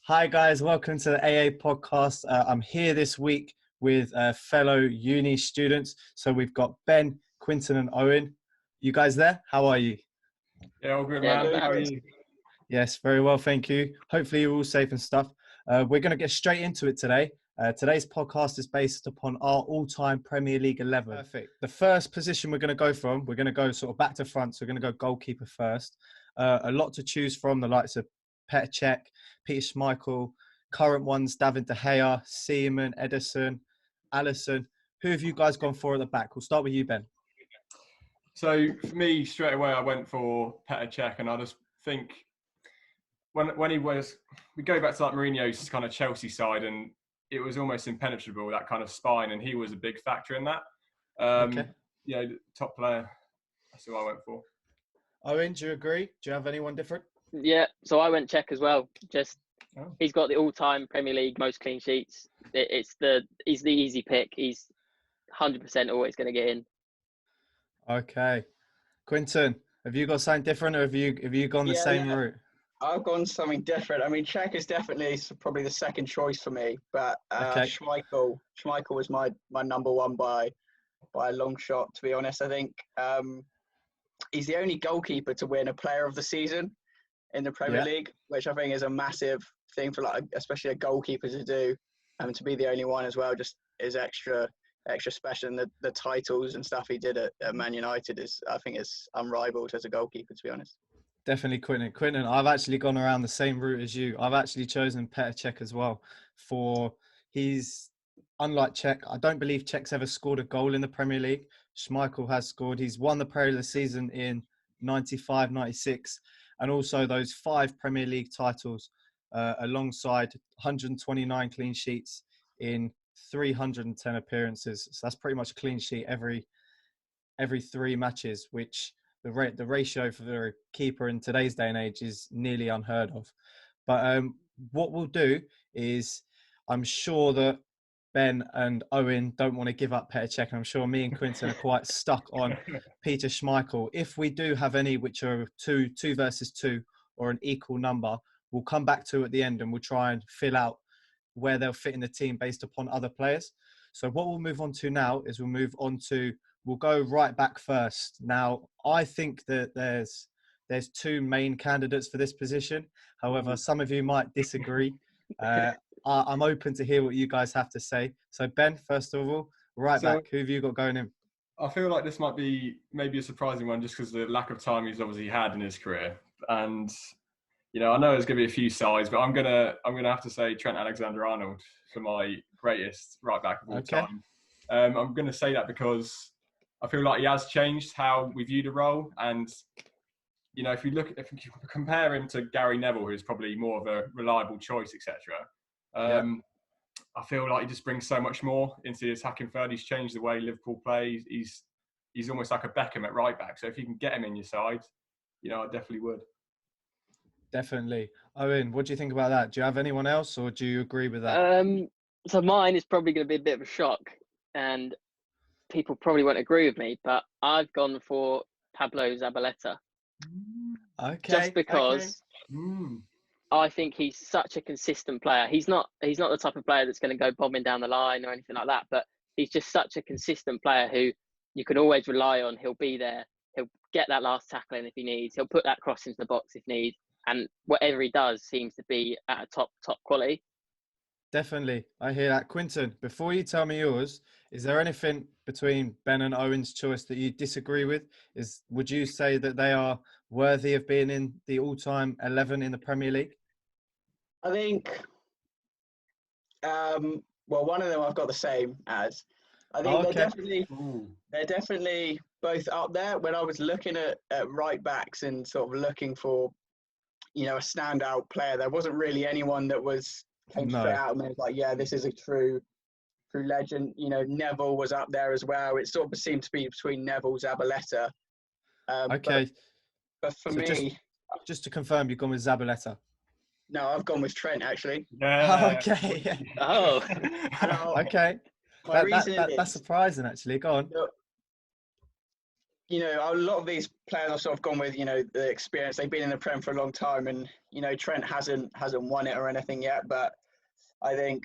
Hi guys, welcome to the AA podcast. I'm here this week with fellow uni students. So we've got Ben, Quinton and Owen. You guys there? How are you? Yeah, all good, man. How are you? Yes, very well, thank you. Hopefully you're all safe and stuff. We're going to get straight into it today. Today's podcast is based upon our all-time Premier League 11. Perfect. The first position we're going to go from, we're going to go sort of back to front. So we're going to go goalkeeper first. A lot to choose from, the likes of Petr Cech, Peter Schmeichel, current ones, David De Gea, Seaman, Ederson, Alisson. Who have you guys gone for at the back? We'll start with you, Ben. So for me, straight away, I went for Petr Cech, and I just think when he was, we go back to like Mourinho's kind of Chelsea side, and it was almost impenetrable, that kind of spine, and he was a big factor in that. Okay. You know, top player. That's who I went for. Owen, do you agree? Do you have anyone different? Yeah, so I went Cech as well. He's got the all-time Premier League most clean sheets. He's the easy pick. He's 100% always going to get in. Okay, Quinton, have you got something different, or have you gone the same route? I've gone something different. I mean, Cech is definitely probably the second choice for me, but Schmeichel was my number one by a long shot. To be honest, I think he's the only goalkeeper to win a Player of the Season in the Premier League, which I think is a massive thing for especially a goalkeeper to do, and to be the only one as well just is extra special. And the titles and stuff he did at Man United is unrivaled as a goalkeeper, to be honest. Definitely Quinton, I've actually gone around the same route as you. I've actually chosen Petr Cech as well. He's unlike Cech, I don't believe Cech's ever scored a goal in the Premier League. Schmeichel has scored. He's won the Player of the Season in 95, 96, and also those 5 Premier League titles alongside 129 clean sheets in 310 appearances. So that's pretty much a clean sheet every 3 matches, which the ratio for the keeper in today's day and age is nearly unheard of. But what we'll do is, I'm sure that Ben and Owen don't want to give up Petr Cech, and I'm sure me and Quinton are quite stuck on Peter Schmeichel. If we do have any which are two versus 2 or an equal number, we'll come back to at the end, and we'll try and fill out where they'll fit in the team based upon other players. So what we'll move on to now is we'll go right back first. Now, I think that there's 2 main candidates for this position. However, some of you might disagree. I'm open to hear what you guys have to say. So Ben, first of all, back, who have you got going in? I feel like this might be maybe a surprising one, just because of the lack of time he's obviously had in his career. And you know, I know there's going to be a few sides, but I'm gonna have to say Trent Alexander-Arnold for my greatest right back of all time. I'm going to say that because I feel like he has changed how we view the role, and you know, if you compare him to Gary Neville, who's probably more of a reliable choice, etc. I feel like he just brings so much more into the attacking third. He's changed the way Liverpool play. He's almost like a Beckham at right back. So if you can get him in your side, you know, I definitely would. Definitely. Owen, what do you think about that? Do you have anyone else, or do you agree with that? So mine is probably going to be a bit of a shock, and people probably won't agree with me, but I've gone for Pablo Zabaleta. Okay. Just because I think he's such a consistent player. He's not the type of player that's going to go bombing down the line or anything like that, but he's just such a consistent player who you can always rely on. He'll be there. He'll get that last tackle in if he needs. He'll put that cross into the box if need. And whatever he does seems to be at a top quality. Definitely. I hear that. Quinton, before you tell me yours, is there anything between Ben and Owen's choice that you disagree with? Would you say that they are worthy of being in the all-time 11 in the Premier League? I think, one of them I've got the same as. I think they're definitely both up there. When I was looking at right backs and sort of looking for, you know, a standout player, there wasn't really anyone that came straight out and was like, yeah, this is a true legend. You know, Neville was up there as well. It sort of seemed to be between Neville, Zabaleta. Okay. But for me... Just to confirm, you've gone with Zabaleta? No, I've gone with Trent, actually. Yeah. Okay. Oh. Okay. That's surprising, actually. Go on. you know, a lot of these players I've sort of gone with, you know, the experience. They've been in the Prem for a long time, and you know, Trent hasn't won it or anything yet. But I think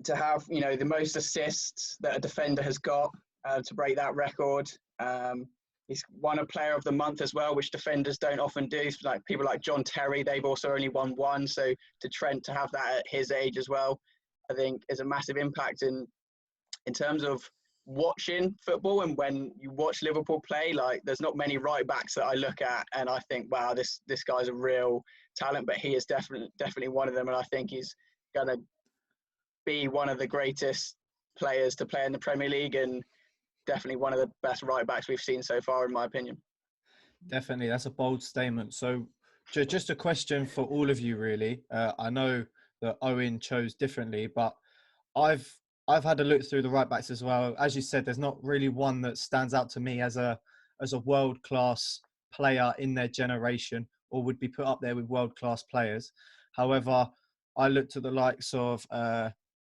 to have, you know, the most assists that a defender has got, to break that record. He's won a Player of the Month as well, which defenders don't often do. Like people like John Terry, they've also only won one. So to Trent to have that at his age as well, I think is a massive impact in terms of watching football. And when you watch Liverpool play, like there's not many right backs that I look at and I think, wow, this guy's a real talent. But he is definitely one of them, and I think he's gonna be one of the greatest players to play in the Premier League, and definitely one of the best right backs we've seen so far, in my opinion. Definitely, that's a bold statement. So, just a question for all of you, really. I know that Owen chose differently, but I've had a look through the right backs as well. As you said, there's not really one that stands out to me as a world class player in their generation, or would be put up there with world class players. However, I looked at the likes of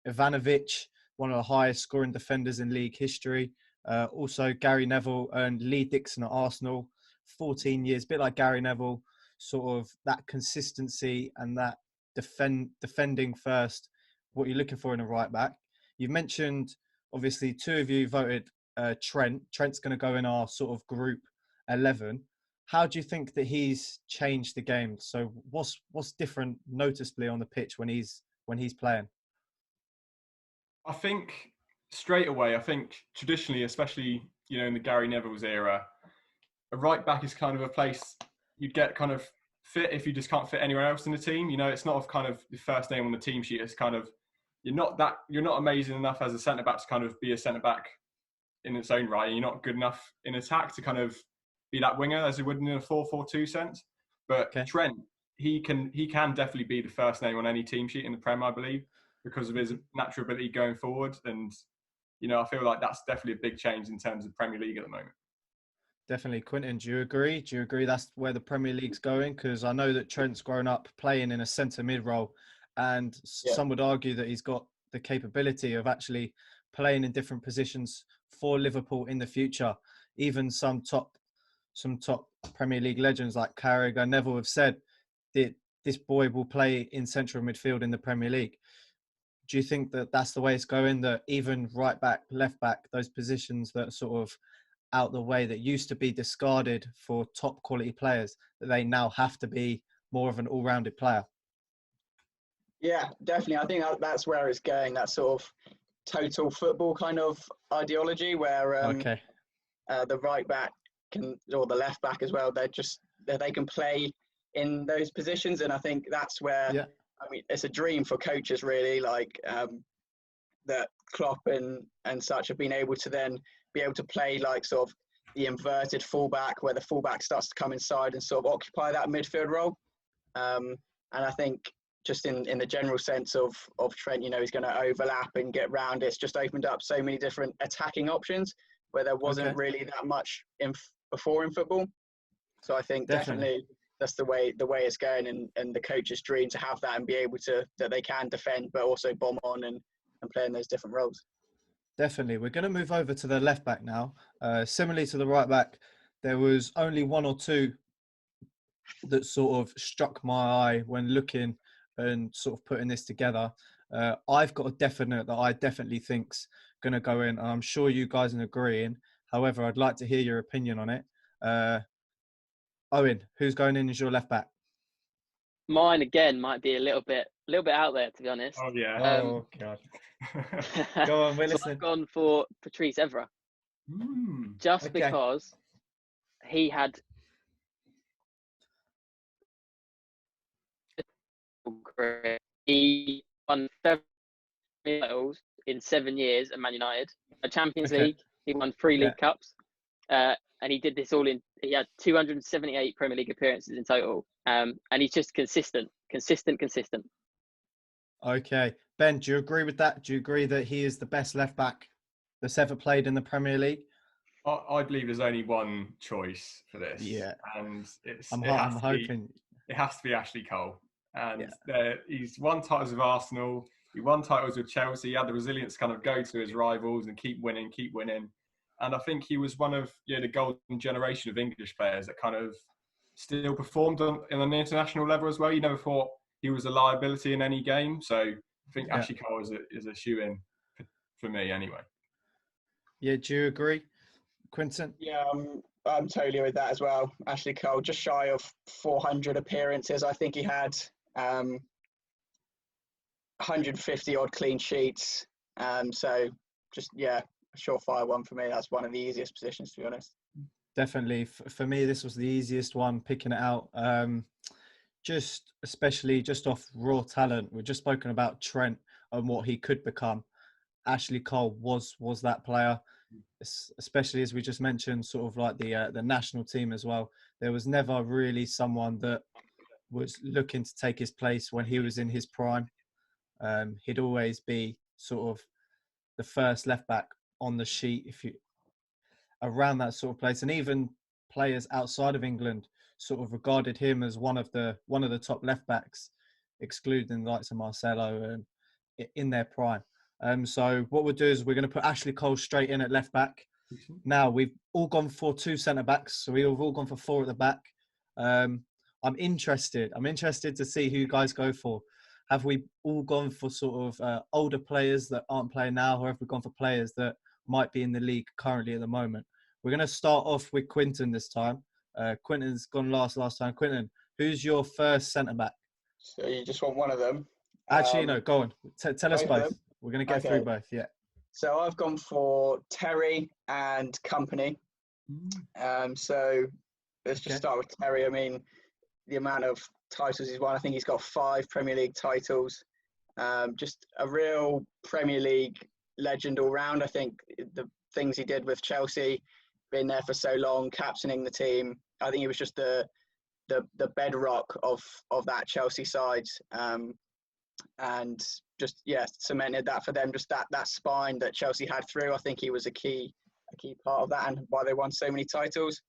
Ivanovic, one of the highest scoring defenders in league history. Also, Gary Neville and Lee Dixon at Arsenal, 14 years, a bit like Gary Neville, sort of that consistency and that defending first, what you're looking for in a right back. You've mentioned, obviously, two of you voted Trent. Trent's going to go in our sort of group 11. How do you think that he's changed the game? So what's different noticeably on the pitch when he's playing? I think straight away, I think traditionally, especially, you know, in the Gary Neville's era, a right back is kind of a place you'd get kind of fit if you just can't fit anywhere else in the team. You know, it's not of kind of the first name on the team sheet. It's kind of, you're not amazing enough as a centre back to kind of be a centre back in its own right. You're not good enough in attack to kind of be that winger as you would in a 4-4-2 sense. But Okay. Trent, he can definitely be the first name on any team sheet in the Prem, I believe, because of his natural ability going forward. And, you know, I feel like that's definitely a big change in terms of Premier League at the moment. Definitely. Quinton, do you agree? Do you agree that's where the Premier League's going? Because I know that Trent's grown up playing in a centre mid role, and some would argue that he's got the capability of actually playing in different positions for Liverpool in the future. Even some top Premier League legends like Carragher, Neville have said that this boy will play in central midfield in the Premier League. Do you think that that's the way it's going, that even right back, left back, those positions that sort of out the way that used to be discarded for top quality players, that they now have to be more of an all-rounded player? Yeah, definitely. I think that's where it's going, that sort of total football kind of ideology where the right back or the left back as well, they can play in those positions. And I think that's where, I mean, it's a dream for coaches really, like that Klopp and such have been able to then be able to play like sort of the inverted fullback, where the fullback starts to come inside and sort of occupy that midfield role. And I think just in the general sense of Trent, you know, he's going to overlap and get round. It's just opened up so many different attacking options where there wasn't really that much before in football. So I think definitely that's the way it's going, and the coach's dream to have that and be able to, that they can defend but also bomb on and play in those different roles. Definitely. We're going to move over to the left back now. Similarly to the right back, there was only one or two that sort of struck my eye when looking and sort of putting this together. I've got a definite that I definitely think's going to go in, and I'm sure you guys are agreeing. However, I'd like to hear your opinion on it. Owen, who's going in as your left back? Mine again might be a little bit out there, to be honest. Oh yeah. Oh God. Go on, we're listening. I've gone for Patrice Evra, just because he had he won 7 titles in 7 years at Man United, a Champions League. He won 3 League Cups, and he did this all in. He had 278 Premier League appearances in total, and he's just consistent. Okay, Ben, do you agree with that? Do you agree that he is the best left back that's ever played in the Premier League? I believe there's only one choice for this. Yeah, and I'm hoping it has to be Ashley Cole. And he's won titles with Arsenal. He won titles with Chelsea. He had the resilience to kind of go to his rivals and keep winning. and I think he was one of the golden generation of English players that kind of still performed on an international level as well. You never thought he was a liability in any game. So I think Ashley Cole is a shoe-in for me anyway. Yeah, do you agree, Quinton? Yeah, I'm totally with that as well. Ashley Cole, just shy of 400 appearances. I think he had 150 odd clean sheets. So just, a surefire one for me. That's one of the easiest positions, to be honest. Definitely. For me, this was the easiest one, picking it out. Especially off raw talent. We've just spoken about Trent and what he could become. Ashley Cole was that player, especially as we just mentioned, sort of like the national team as well. There was never really someone that was looking to take his place when he was in his prime. He'd always be sort of the first left back on the sheet around that sort of place, and even players outside of England sort of regarded him as one of the top left backs, excluding the likes of Marcelo and in their prime. So what we'll do is we're going to put Ashley Cole straight in at left back. Now we've all gone for 2 centre backs, so we've all gone for 4 at the back. I'm interested to see who you guys go for. Have we all gone for sort of older players that aren't playing now, or have we gone for players that might be in the league currently at the moment? We're going to start off with Quinton this time. Quinton's gone last time. Quinton, who's your first centre back? So you just want one of them? Actually, no, go on. Tell us both. We're going to get through both, yeah. So I've gone for Terry and Company. So let's just start with Terry. I mean, the amount of titles he's won, I think he's got 5 Premier League titles. Just a real Premier League legend all round. I think the things he did with Chelsea, being there for so long, captaining the team, I think he was just the bedrock of that Chelsea side, and just cemented that for them. Just that spine that Chelsea had through. I think he was a key part of that, and why they won so many titles.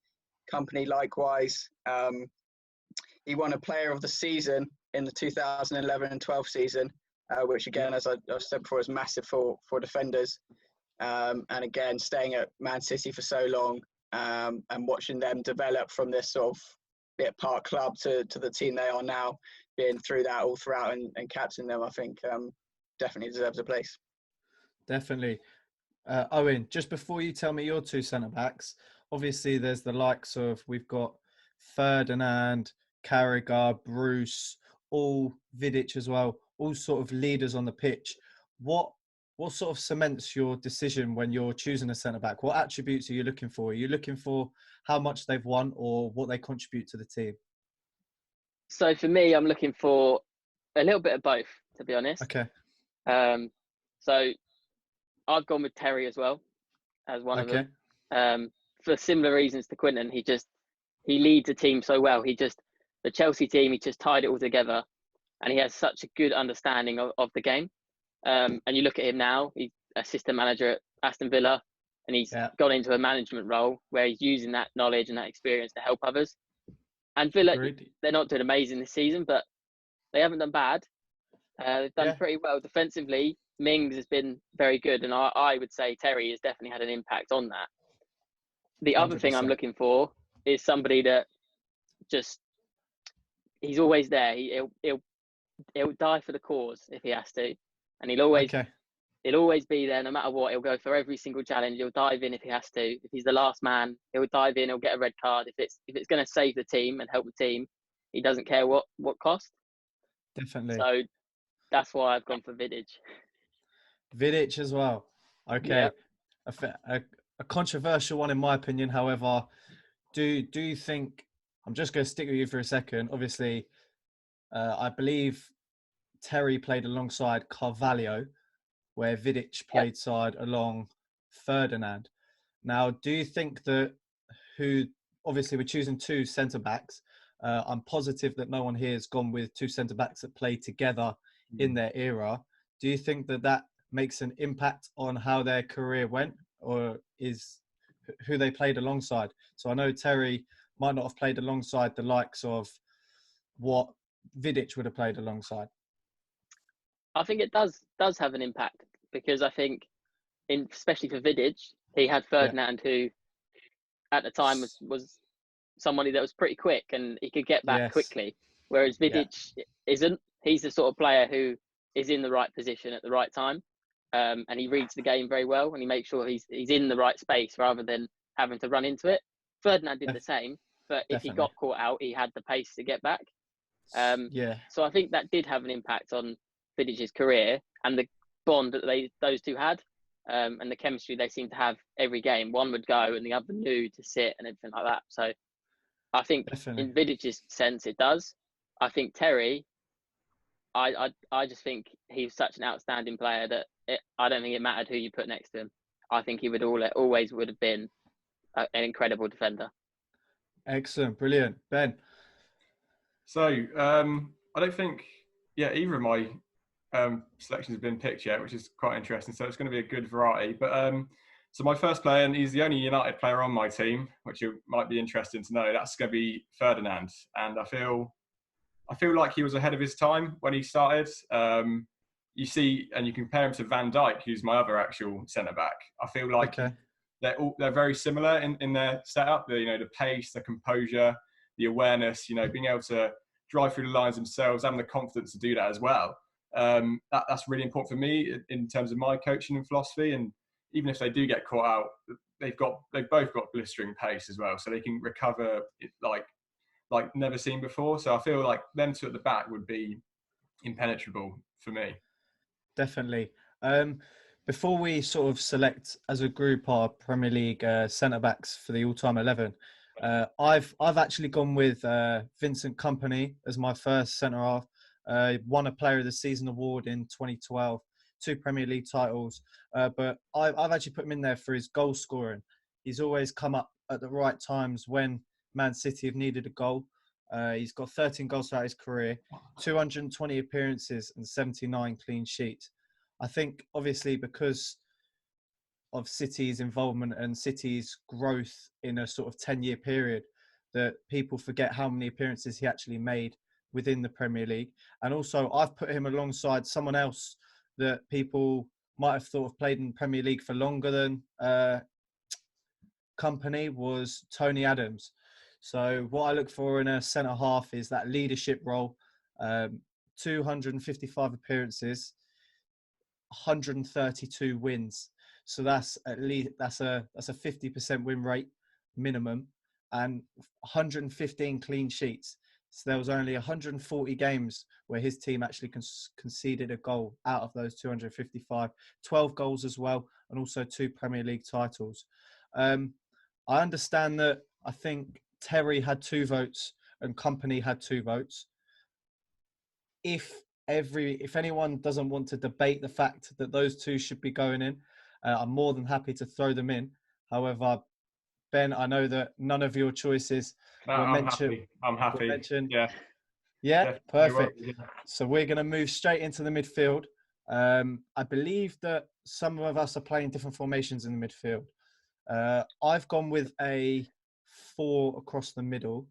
Company likewise. He won a Player of the Season in the 2011 and 12 season, which again, as I said before, is massive for defenders. And again, staying at Man City for so long, and watching them develop from this sort of bit part club to the team they are now, being through that all throughout and captaining them, I think definitely deserves a place. Definitely. Owen, just before you tell me your 2 centre-backs, obviously there's the likes of, we've got Ferdinand, Carragher, Bruce, all Vidic as well, all sort of leaders on the pitch. What sort of cements your decision when you're choosing a centre-back? What attributes are you looking for? Are you looking for how much they've won or what they contribute to the team? So for me, I'm looking for a little bit of both, to be honest. Okay. So I've gone with Terry as well as one of them. For similar reasons to Quinton, he leads a team so well. The Chelsea team, he just tied it all together, and he has such a good understanding of the game. And you look at him now, he's assistant manager at Aston Villa, and he's gone into a management role where he's using that knowledge and that experience to help others. And Villa, they're not doing amazing this season, but they haven't done bad. They've done pretty well defensively. Mings has been very good, and I would say Terry has definitely had an impact on that. The 100%. Other thing I'm looking for is somebody that he's always there. He'll die for the cause if he has to, and he'll always be there no matter what. He'll go for every single challenge. He'll dive in if he has to. If he's the last man, he'll dive in. He'll get a red card if it's going to save the team and help the team. He doesn't care what cost. Definitely. So that's why I've gone for Vidic. Vidic as well. Okay. Yep. A controversial one in my opinion. However, do you think, I'm just going to stick with you for a second. Obviously, I believe Terry played alongside Carvalho, where Vidic played side along Ferdinand. Now, do you think that obviously we're choosing 2 centre-backs. I'm positive that no one here has gone with 2 centre-backs that played together in their era. Do you think that makes an impact on how their career went, or is who they played alongside? So I know Terry might not have played alongside the likes of what Vidic would have played alongside. I think it does have an impact, because I think, especially for Vidic, He had Ferdinand, who at the time was somebody that was pretty quick and he could get back quickly. Whereas Vidic isn't. He's the sort of player who is in the right position at the right time, and he reads the game very well, and he makes sure he's in the right space rather than having to run into it. Ferdinand did the same, but if he got caught out, he had the pace to get back. So I think that did have an impact on Vidic's career and the bond that those two had, and the chemistry they seemed to have every game. One would go and the other knew to sit and everything like that. So I think in Vidic's sense it does. I think Terry, I just think he's such an outstanding player that I don't think it mattered who you put next to him. I think he would always would have been an incredible defender. Excellent, brilliant, Ben. So I don't think either of my selections have been picked yet, which is quite interesting. So it's going to be a good variety. But so my first player, and he's the only United player on my team, which you might be interesting to know. That's going to be Ferdinand, and I feel like he was ahead of his time when he started. You see, and you compare him to Van Dijk, who's my other actual centre back. I feel like they're very similar in their setup. The pace, the composure, the awareness. Being able to drive through the lines themselves, having the confidence to do that as well. That's really important for me in terms of my coaching and philosophy. And even if they do get caught out, they've both got blistering pace as well, so they can recover like never seen before. So I feel like them two at the back would be impenetrable for me. Definitely. Before we sort of select as a group our Premier League centre backs for the all-time 11, I've actually gone with Vincent Kompany as my first centre half. Won a Player of the Season award in 2012, 2 Premier League titles, but I've actually put him in there for his goal scoring. He's always come up at the right times when Man City have needed a goal. He's got 13 goals throughout his career, 220 appearances and 79 clean sheets. I think obviously because of City's involvement and City's growth in a sort of 10-year period, that people forget how many appearances he actually made within the Premier League. And also I've put him alongside someone else that people might have thought of played in the Premier League for longer than Kompany, was Tony Adams. So what I look for in a centre half is that leadership role. 255 appearances, 132 wins. So that's a 50% win rate minimum, and 115 clean sheets. So there was only 140 games where his team actually conceded a goal out of those 255. 12 goals as well, and also 2 Premier League titles. I understand that I think Terry had 2 votes and Kompany had 2 votes. If anyone doesn't want to debate the fact that those 2 should be going in, I'm more than happy to throw them in. However, Ben, I know that none of your choices were mentioned. I'm happy. Yeah, perfect. So we're going to move straight into the midfield. I believe that some of us are playing different formations in the midfield. I've gone with a 4 across the middle.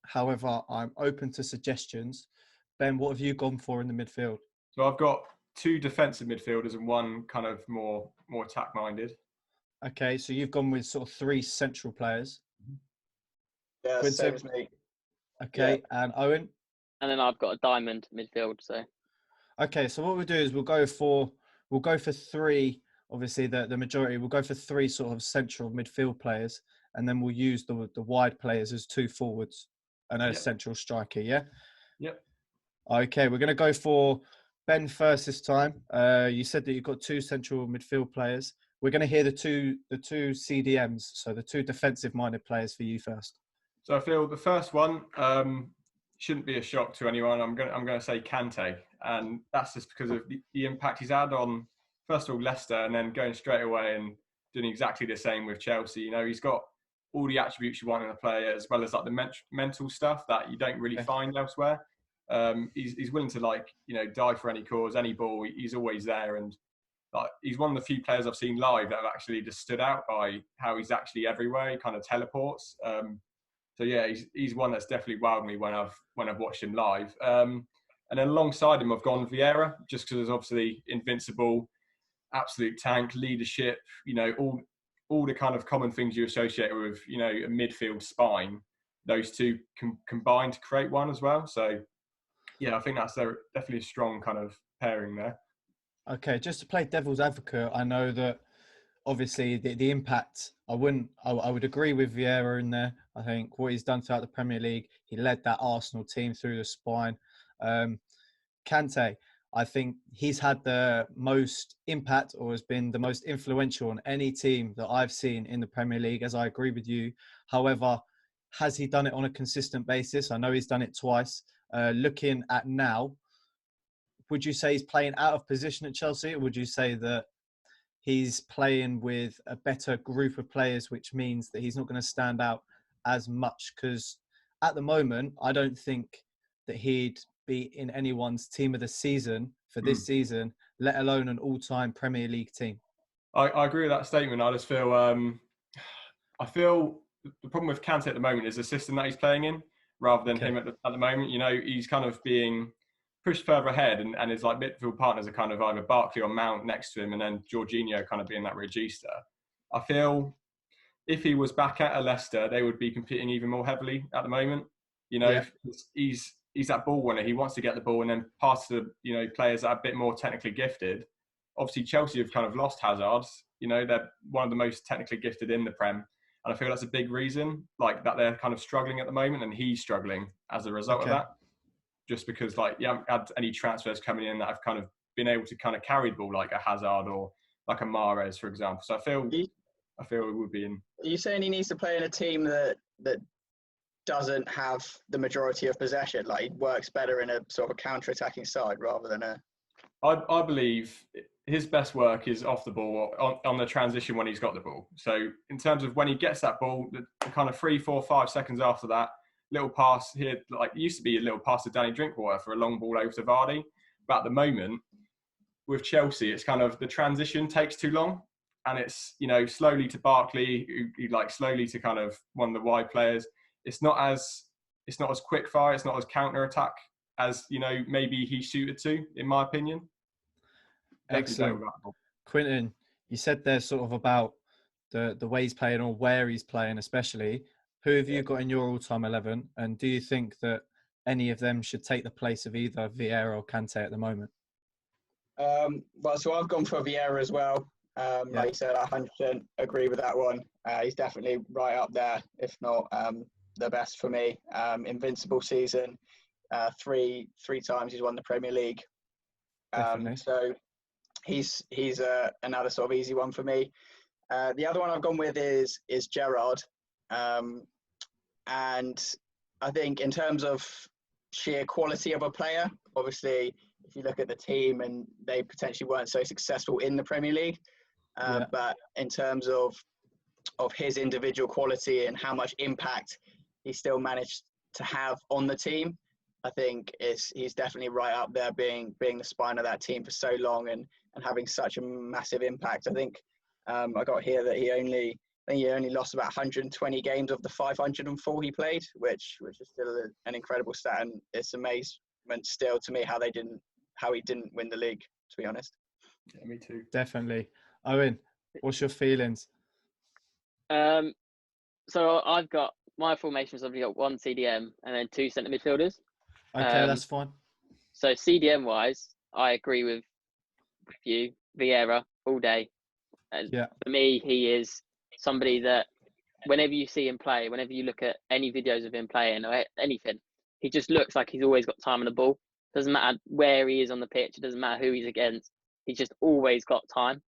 However, I'm open to suggestions. Ben, what have you gone for in the midfield? So I've got 2 defensive midfielders and 1 kind of more attack-minded. Okay, so you've gone with sort of 3 central players. Yeah, same as me. Okay, yeah. And Owen? And then I've got a diamond midfield. So. Okay, so what we'll do is we'll go for 3. Obviously, the majority will go for 3 sort of central midfield players, and then we'll use the wide players as 2 forwards and a central striker. Yeah. Yep. Okay, we're going to go for Ben first this time. You said that you've got 2 central midfield players. We're going to hear the two CDMs, so the 2 defensive-minded players for you first. So I feel the first one shouldn't be a shock to anyone. I'm going to say Kante, and that's just because of the impact he's had on, first of all, Leicester, and then going straight away and doing exactly the same with Chelsea. He's got all the attributes you want in a player, as well as like the mental stuff that you don't really find elsewhere. He's willing to die for any cause, any ball. He's always there, and he's one of the few players I've seen live that have actually just stood out by how he's actually everywhere. He kind of teleports. So yeah, he's one that's definitely wowed me when I've watched him live. And then alongside him, I've gone Vieira, just because it's obviously invincible, absolute tank, leadership, all the kind of common things you associate with, a midfield spine. Those two combine to create one as well. So, yeah, I think that's definitely a strong kind of pairing there. Okay, just to play devil's advocate, I know that obviously the impact, I would agree with Vieira in there. I think what he's done throughout the Premier League, he led that Arsenal team through the spine. Kante, I think he's had the most impact or has been the most influential on any team that I've seen in the Premier League, as I agree with you. However, has he done it on a consistent basis? I know he's done it twice. Looking at now, would you say he's playing out of position at Chelsea, or would you say that he's playing with a better group of players, which means that he's not going to stand out as much? Because at the moment, I don't think that he'd be in anyone's team of the season for this season, let alone an all-time Premier League team. I agree with that statement. I just feel, I feel the problem with Kante at the moment is the system that he's playing in, rather than him at the moment. He's kind of being pushed further ahead, and his like midfield partners are kind of either Barkley or Mount next to him, and then Jorginho kind of being that regista. I feel if he was back at a Leicester, they would be competing even more heavily at the moment. He's that ball winner. He wants to get the ball and then pass to players that are a bit more technically gifted. Obviously, Chelsea have kind of lost Hazard. They're one of the most technically gifted in the Prem, and I feel that's a big reason, like that they're kind of struggling at the moment, and he's struggling as a result of that. Just because you haven't had any transfers coming in that have kind of been able to kind of carry the ball like a Hazard or like a Mahrez, for example. So I feel it would be in. Are you saying he needs to play in a team that doesn't have the majority of possession? Like, he works better in a sort of a counter-attacking side rather than a... I believe his best work is off the ball, on the transition when he's got the ball. So in terms of when he gets that ball, the kind of 3, 4, 5 seconds after that, little pass here, like it used to be a little pass to Danny Drinkwater for a long ball over to Vardy. But at the moment, with Chelsea, it's kind of the transition takes too long. And it's, slowly to Barkley, who like slowly to kind of one of the wide players. It's not as quick fire, it's not as counter attack as, maybe he's suited to, in my opinion. Excellent. Quinton, you said there sort of about the way he's playing or where he's playing especially. Who have you got in your all-time 11? And do you think that any of them should take the place of either Vieira or Kante at the moment? Well, so I've gone for Vieira as well. Like you said, I 100% agree with that one. He's definitely right up there, if not the best for me. Invincible season. Three times he's won the Premier League. So he's another sort of easy one for me. The other one I've gone with is Gerrard. And I think in terms of sheer quality of a player, obviously, if you look at the team and they potentially weren't so successful in the Premier League, but in terms of his individual quality and how much impact he still managed to have on the team, I think he's definitely right up there, being the spine of that team for so long and having such a massive impact. I think I got here that he only lost about 120 games of the 504 he played, which is still an incredible stat, and it's amazement still to me how he didn't win the league, to be honest. Yeah, me too. Definitely. Owen, what's your feelings? So I've got my formation's obviously got 1 CDM and then 2 centre midfielders. Okay, that's fine. So CDM wise, I agree with you, Vieira, all day. And for me, he is somebody that whenever you see him play, whenever you look at any videos of him playing or anything, he just looks like he's always got time on the ball. Doesn't matter where he is on the pitch. It doesn't matter who he's against. He's just always got time.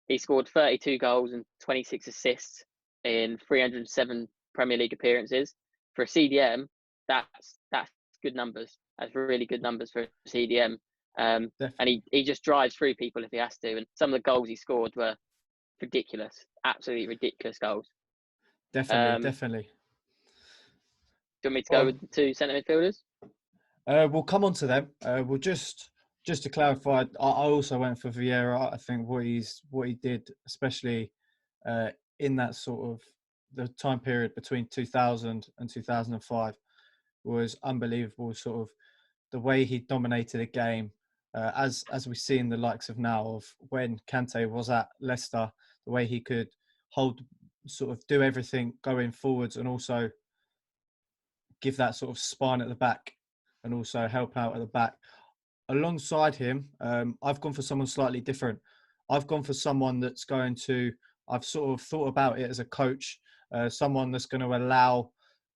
He scored 32 goals and 26 assists in 307 Premier League appearances. For a CDM, that's good numbers. That's really good numbers for a CDM. And he just drives through people if he has to. And some of the goals he scored were ridiculous, absolutely ridiculous goals. Definitely. Do you want me to go with the 2 centre midfielders? We'll come on to them. We'll just to clarify, I also went for Vieira. I think what he did, especially in that sort of the time period between 2000 and 2005, was unbelievable. Sort of the way he dominated a game as we see in the likes of now of when Kante was at Leicester, the way he could sort of do everything going forwards and also give that sort of spine at the back and also help out at the back. Alongside him, I've gone for someone slightly different. I've gone for someone that's going to, I've sort of thought about it as a coach, someone that's going to allow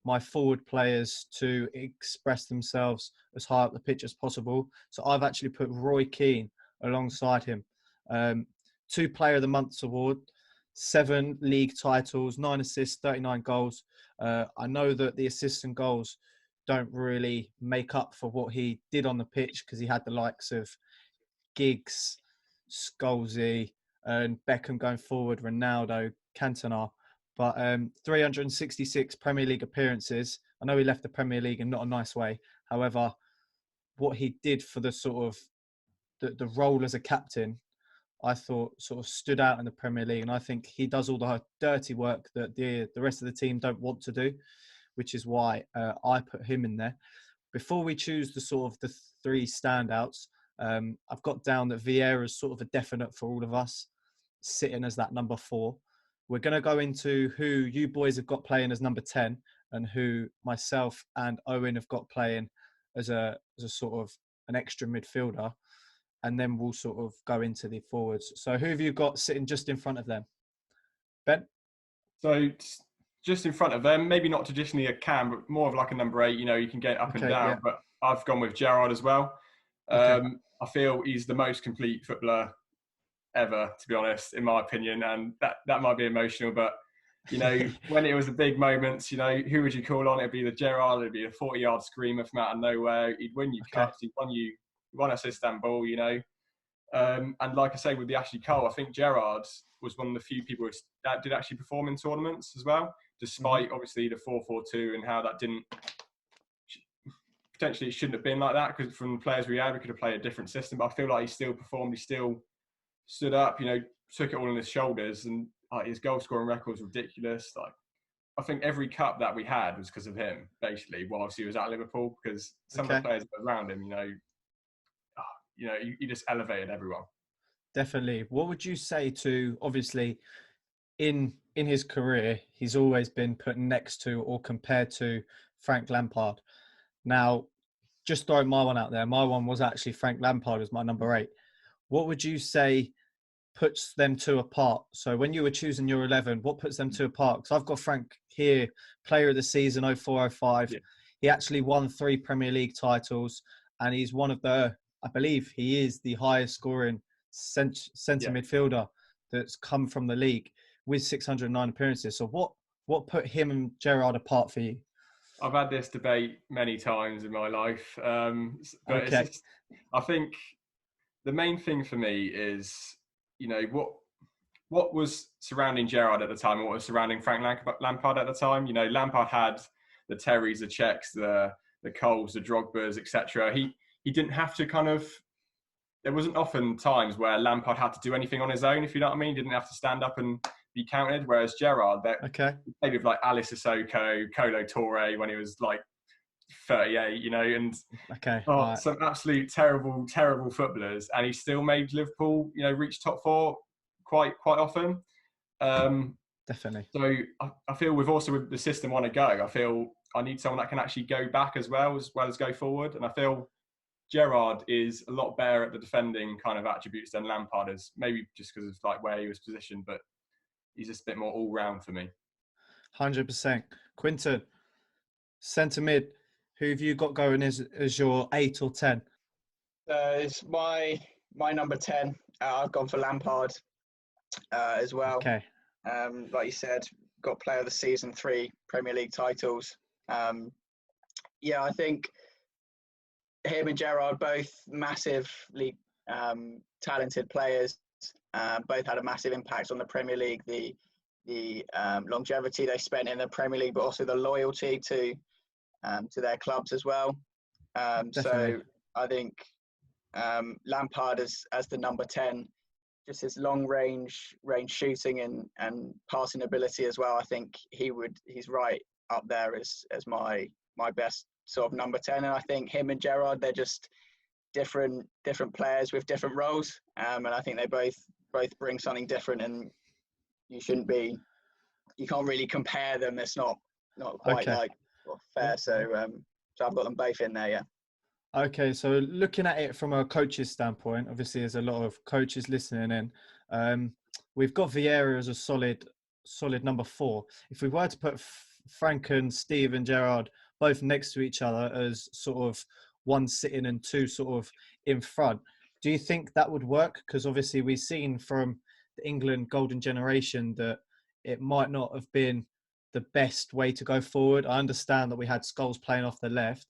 my forward players to express themselves as high up the pitch as possible. So I've actually put Roy Keane alongside him. 2 Player of the Month award, 7 league titles, 9 assists, 39 goals. I know that the assists and goals don't really make up for what he did on the pitch because he had the likes of Giggs, Scholesy, and Beckham going forward, Ronaldo, Cantona. But 366 Premier League appearances. I know he left the Premier League in not a nice way. However, what he did for the sort of the role as a captain, I thought sort of stood out in the Premier League. And I think he does all the dirty work that the rest of the team don't want to do, which is why I put him in there. Before we choose the sort of the 3 standouts, I've got down that Vieira is sort of a definite for all of us, sitting as that number 4. We're going to go into who you boys have got playing as number 10 and who myself and Owen have got playing as a sort of an extra midfielder. And then we'll sort of go into the forwards. So who have you got sitting just in front of them? Ben? So just in front of them, maybe not traditionally a cam, but more of like a number 8. You know, you can get up and down. Yeah. But I've gone with Gerrard as well. I feel he's the most complete footballer ever, to be honest, in my opinion. And that might be emotional, but you know, when it was the big moments, you know, who would you call on? It'd be the Gerrard. It'd be a 40-yard screamer from out of nowhere. He'd win you cups. He won us Istanbul, you know. And like I say, with the Ashley Cole, I think Gerrard was one of the few people that did actually perform in tournaments as well, despite obviously the 4-4-2 and how that didn't, potentially it shouldn't have been like that, because from the players we had, we could have played a different system. But I feel like he still performed. He still stood up, you know, took it all on his shoulders, and his goal scoring record was ridiculous. Like, I think every cup that we had was because of him, basically, whilst he was at Liverpool, because some of the players around him, you know, he just elevated everyone. Definitely. What would you say to, obviously, in his career, he's always been put next to or compared to Frank Lampard. Now, just throwing my one out there, my one was actually Frank Lampard as my number 8. What would you say puts them 2 apart? So when you were choosing your 11, what puts them 2 apart? Because I've got Frank here, player of the season, 04-05. Yeah. He actually won 3 Premier League titles, and he's one of the, I believe he is the highest scoring centre midfielder that's come from the league with 609 appearances. So what put him and Gerrard apart for you? I've had this debate many times in my life, but it's just, I think the main thing for me is, you know, what was surrounding Gerrard at the time and what was surrounding Frank Lampard at the time. You know, Lampard had the Terrys, the Czechs, the Coles, the Drogbas, etc. He didn't have to kind of, there wasn't often times where Lampard had to do anything on his own, if you know what I mean. He didn't have to stand up and be counted, whereas Gerrard, he played with like Alice Sissoko, Kolo Touré when he was like 38, you know, and some absolute terrible footballers, and he still made Liverpool, you know, reach top 4 quite often. Definitely. So I feel with the system on a go, I feel I need someone that can actually go back as well as go forward, and I feel Gerrard is a lot better at the defending kind of attributes than Lampard is, maybe just because of like where he was positioned, but he's just a bit more all round for me. 100%. Quinton, centre mid, who have you got going as your 8 or 10? It's my number 10. I've gone for Lampard as well. Okay. Like you said, got player of the season, 3 Premier League titles. I think him and Gerrard, both massively talented players, both had a massive impact on the Premier League. The longevity they spent in the Premier League, but also the loyalty to their clubs as well. So I think Lampard as the number 10, just his long range shooting and passing ability as well. I think he's right up there as my best sort of number 10. And I think him and Gerrard, they're just different players with different roles, and I think they both bring something different, and you can't really compare them. It's not quite like fair. So I've got them both in there. Yeah. Okay, so looking at it from a coach's standpoint, obviously there's a lot of coaches listening in. We've got Vieira as a solid number 4. If we were to put Frank and Steve and Gerrard both next to each other as sort of one sitting and two sort of in front, do you think that would work? Because obviously we've seen from the England golden generation that it might not have been the best way to go forward. I understand that we had Scholes playing off the left.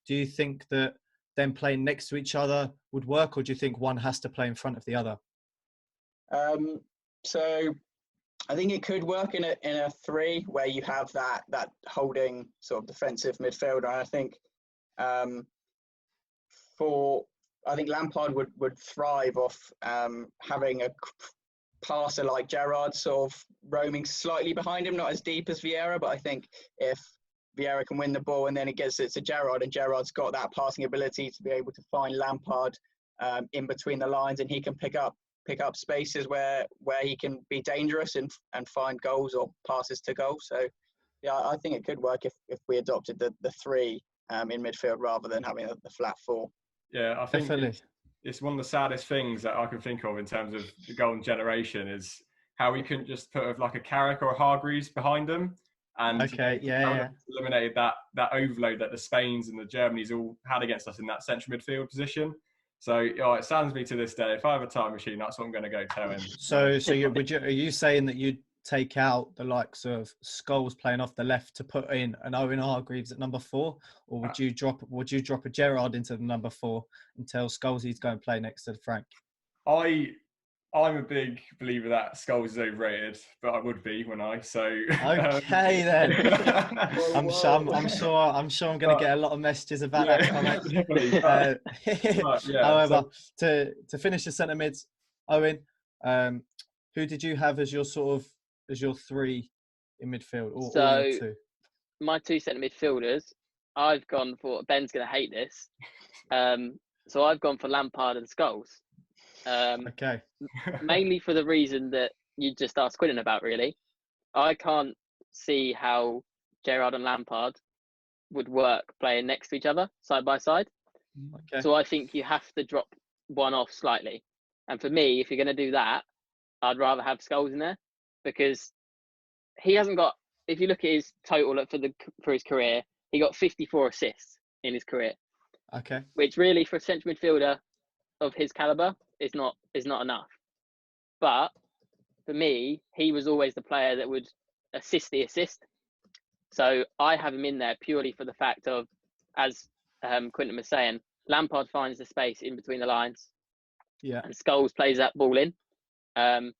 Do you think that them playing next to each other would work, or do you think one has to play in front of the other? So I think it could work in a 3 where you have that holding sort of defensive midfielder. I think I think Lampard would thrive off having a passer like Gerrard sort of roaming slightly behind him, not as deep as Vieira, but I think if Vieira can win the ball and then it gets it to Gerrard, and Gerrard's got that passing ability to be able to find Lampard in between the lines, and he can pick up spaces where he can be dangerous and find goals or passes to goal. So yeah, I think it could work if we adopted the 3 in midfield rather than having the flat 4. Yeah, I think it's one of the saddest things that I can think of in terms of the golden generation is how we couldn't just put like a Carrick or a Hargreaves behind them. And eliminated that overload that the Spains and the Germanys all had against us in that central midfield position. So it sounds to me to this day, if I have a time machine, that's what I'm going to go toe in. So are you saying that you'd take out the likes of Scholes playing off the left to put in an Owen Hargreaves at number 4, or would you drop a Gerrard into the number 4 and tell Scholes he's going to play next to Frank? I'm a big believer that Scholes is overrated, but I would be when I so. Okay then. I'm sure I'm going to get a lot of messages about that comment. Definitely. However, to finish the centre mids, Owen, who did you have as your 3 in midfield, or your 2? My 2 centre midfielders, I've gone for. Ben's going to hate this. So I've gone for Lampard and Scholes. Okay. Mainly for the reason that you just asked Quinton about, really. I can't see how Gerrard and Lampard would work playing next to each other, side by side. Okay. So I think you have to drop one off slightly. And for me, if you're going to do that, I'd rather have Scholes in there, because he hasn't got, if you look at his total for his career, he got 54 assists in his career. Okay. Which really, for a central midfielder of his caliber, is not enough. But for me, he was always the player that would assist the assist. So I have him in there purely for the fact of, as Quinton was saying, Lampard finds the space in between the lines. Yeah. And Scholes plays that ball in. And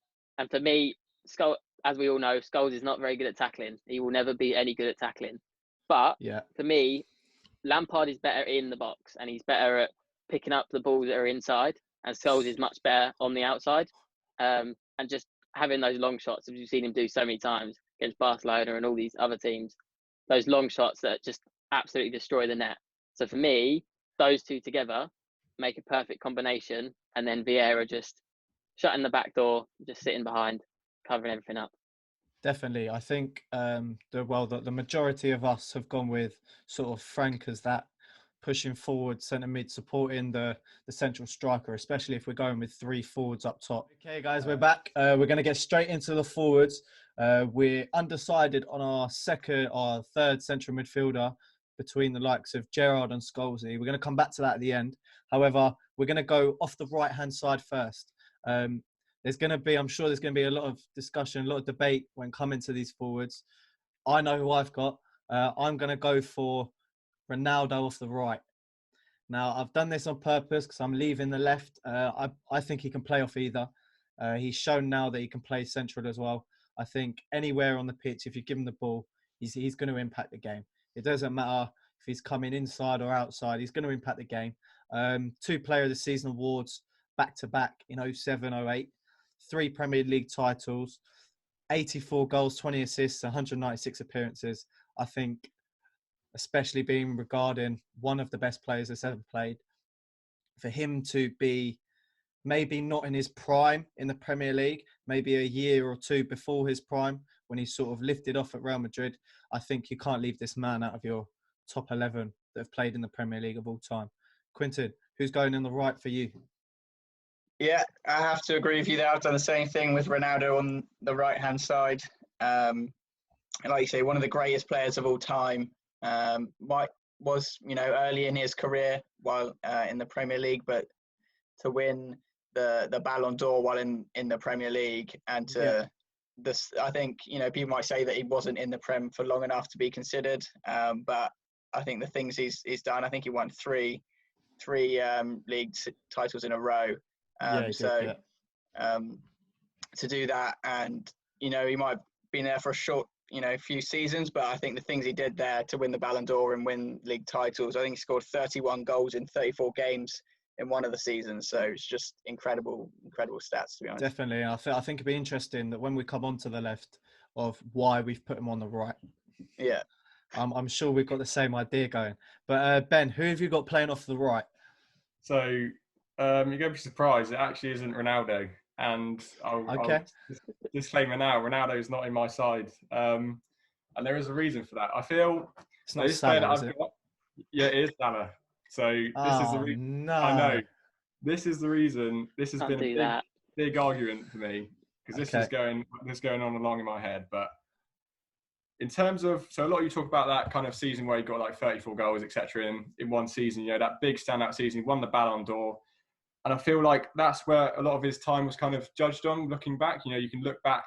for me, Scholes, as we all know, Scholes is not very good at tackling. He will never be any good at tackling. But for me, Lampard is better in the box, and he's better at picking up the balls that are inside. And Scholes is much better on the outside. And just having those long shots, as you've seen him do so many times against Barcelona and all these other teams, those long shots that just absolutely destroy the net. So for me, those 2 together make a perfect combination. And then Vieira just shutting the back door, just sitting behind, covering everything up. Definitely. I think the majority of us have gone with sort of Frank as that pushing forward centre mid, supporting the central striker, especially if we're going with 3 forwards up top. Okay, guys, we're back. We're going to get straight into the forwards. We're undecided on our 3rd central midfielder between the likes of Gerrard and Scholesy. We're going to come back to that at the end. However, we're going to go off the right-hand side first. I'm sure there's going to be a lot of discussion, a lot of debate when coming to these forwards. I know who I've got. I'm going to go for Ronaldo off the right. Now, I've done this on purpose because I'm leaving the left. I think he can play off either. He's shown now that he can play central as well. I think anywhere on the pitch, if you give him the ball, he's going to impact the game. It doesn't matter if he's coming inside or outside. He's going to impact the game. 2 Player of the Season awards back-to-back in 07, 08. 3 Premier League titles, 84 goals, 20 assists, 196 appearances. I think, especially being regarded one of the best players that's ever played, for him to be maybe not in his prime in the Premier League, maybe a year or two before his prime, when he sort of lifted off at Real Madrid, I think you can't leave this man out of your top 11 that have played in the Premier League of all time. Quinton, who's going in the right for you? Yeah, I have to agree with you there. I've done the same thing with Ronaldo on the right-hand side. Like you say, one of the greatest players of all time. Was early in his career while in the Premier League, but to win the Ballon d'Or while in the Premier League, and to this, I think people might say that he wasn't in the Prem for long enough to be considered, but I think the things he's done. I think he won three league titles in a row. To do that, and he might have been there for a short few seasons, but I think the things he did there to win the Ballon d'Or and win league titles, I think he scored 31 goals in 34 games in one of the seasons. So it's just incredible stats, to be honest. Definitely. I think it'd be interesting that when we come on to the left of why we've put him on the right. Yeah. I'm sure we've got the same idea going. But Ben, who have you got playing off the right? So you're going to be surprised. It actually isn't Ronaldo. And I'll disclaimer now, Ronaldo's not in my side. And there is a reason for that. I feel it's not Salah, is it? Yeah, it is Salah. So this is the reason. No. I know. This is the reason. This has been a big argument for me, because this is going on along in my head. But in terms of, so a lot of you talk about that kind of season where he got like 34 goals, etc. in one season, that big standout season, he won the Ballon d'Or. And I feel like that's where a lot of his time was kind of judged on, looking back. You can look back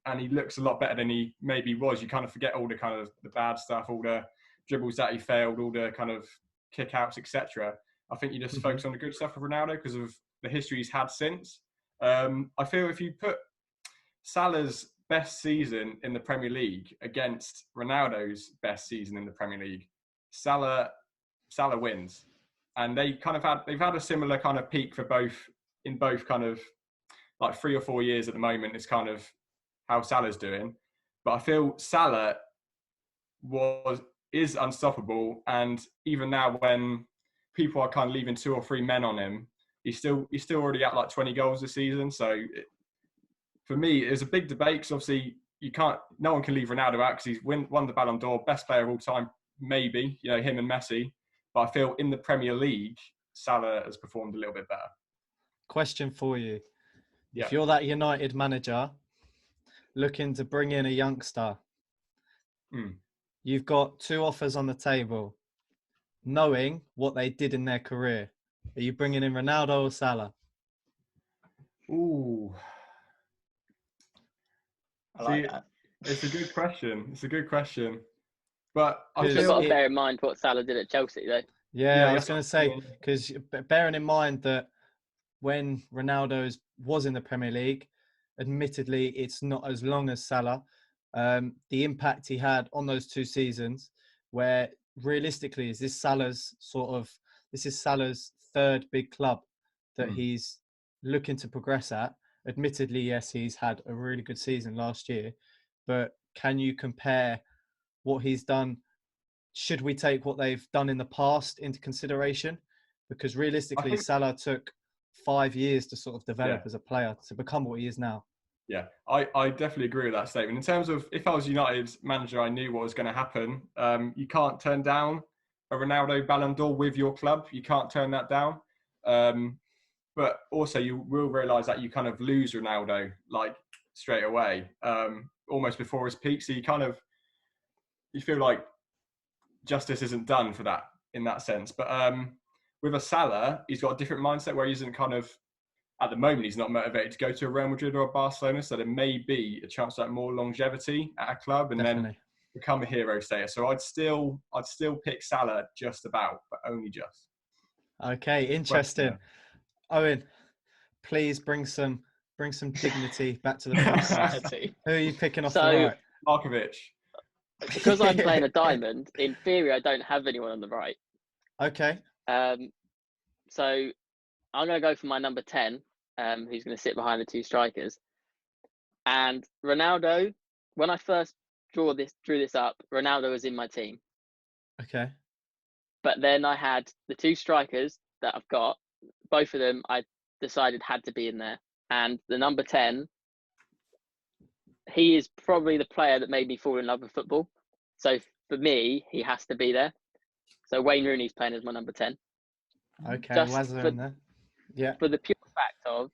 and he looks a lot better than he maybe was. You kind of forget all the kind of the bad stuff, all the dribbles that he failed, all the kind of kick-outs, etc. I think you just focus on the good stuff of Ronaldo because of the history he's had since. I feel if you put Salah's best season in the Premier League against Ronaldo's best season in the Premier League, Salah wins. And they've had a similar kind of peak for both kind of like 3 or 4 years at the moment. It's kind of how Salah's doing. But I feel Salah is unstoppable. And even now when people are kind of leaving 2 or 3 men on him, he's still already at like 20 goals this season. So for me, it's a big debate because obviously no one can leave Ronaldo out because he's won the Ballon d'Or, best player of all time, maybe, him and Messi. But I feel in the Premier League, Salah has performed a little bit better. Question for you. Yeah. If you're that United manager looking to bring in a youngster, you've got 2 offers on the table, knowing what they did in their career. Are you bringing in Ronaldo or Salah? Ooh. I like that. It's a good question. But I've got to bear in mind what Salah did at Chelsea, though. Yeah, I was going to say, because bearing in mind that when Ronaldo was in the Premier League, admittedly, it's not as long as Salah. The impact he had on those 2 seasons, where realistically, this is Salah's 3rd big club that he's looking to progress at. Admittedly, yes, he's had a really good season last year, but can you compare what he's done? Should we take what they've done in the past into consideration? Because realistically, Salah took 5 years to sort of develop as a player to become what he is now. Yeah, I definitely agree with that statement. In terms of if I was United's manager, I knew what was going to happen. You can't turn down a Ronaldo Ballon d'Or with your club. You can't turn that down. But also you will realise that you kind of lose Ronaldo like straight away, almost before his peak. So you feel like justice isn't done for that in that sense. But with a Salah, he's got a different mindset where he isn't kind of, at the moment, he's not motivated to go to a Real Madrid or a Barcelona. So there may be a chance to have more longevity at a club and then become a hero status. So I'd still pick Salah just about, but only just. Okay, interesting. Owen, please bring some dignity back to the process. Who are you picking off the right? Markovic. Because I'm playing a diamond, in theory, I don't have anyone on the right. Okay. So I'm going to go for my number 10, who's going to sit behind the 2 strikers. And Ronaldo, when I first drew this up, Ronaldo was in my team. Okay. But then I had the 2 strikers, that I've got, both of them I decided had to be in there. And the number 10, he is probably the player that made me fall in love with football. So for me, he has to be there. So Wayne Rooney's playing as my number 10. Okay, Just Wazza in there. Yeah. For the pure fact of,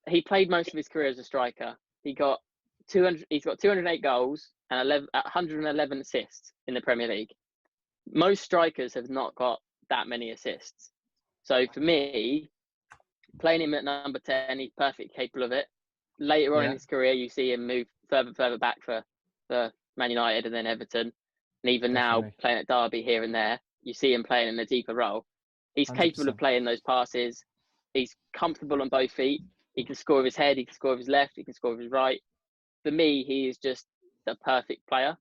he played most of his career as a striker. He's got 208 goals and 111 assists in the Premier League. Most strikers have not got that many assists. So for me, playing him at number 10, he's perfectly capable of it. Later on in his career, you see him move further back for Man United and then Everton. And even now, playing at Derby here and there, you see him playing in a deeper role. He's 100%. capable of playing those passes. He's comfortable on both feet. He can score with his head. He can score with his left. He can score with his right. For me, he is just the perfect player.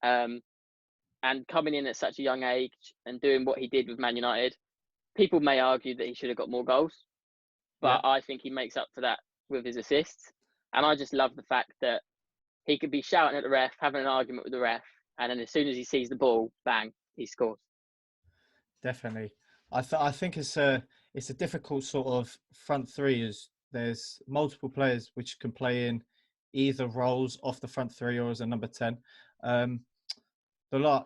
And coming in at such a young age and doing what he did with Man United, people may argue that he should have got more goals. But I think he makes up for that with his assists. And I just love the fact that he could be shouting at the ref, having an argument with the ref, and then as soon as he sees the ball, bang, he scores. Definitely. I think it's a difficult sort of front three, as there's multiple players which can play in either roles off the front three or as a number 10.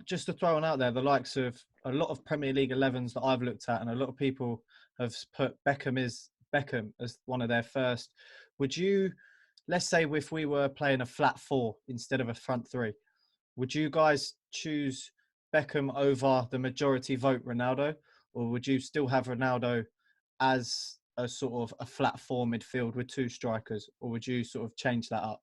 Just to throw one out there, the likes of a lot of Premier League 11s that I've looked at, and a lot of people have put Beckham as one of their first. Would you, let's say if we were playing a flat four instead of a front three, would you guys choose Beckham over the majority vote Ronaldo, or would you still have Ronaldo as a sort of a flat four midfield with two strikers, or would you sort of change that up?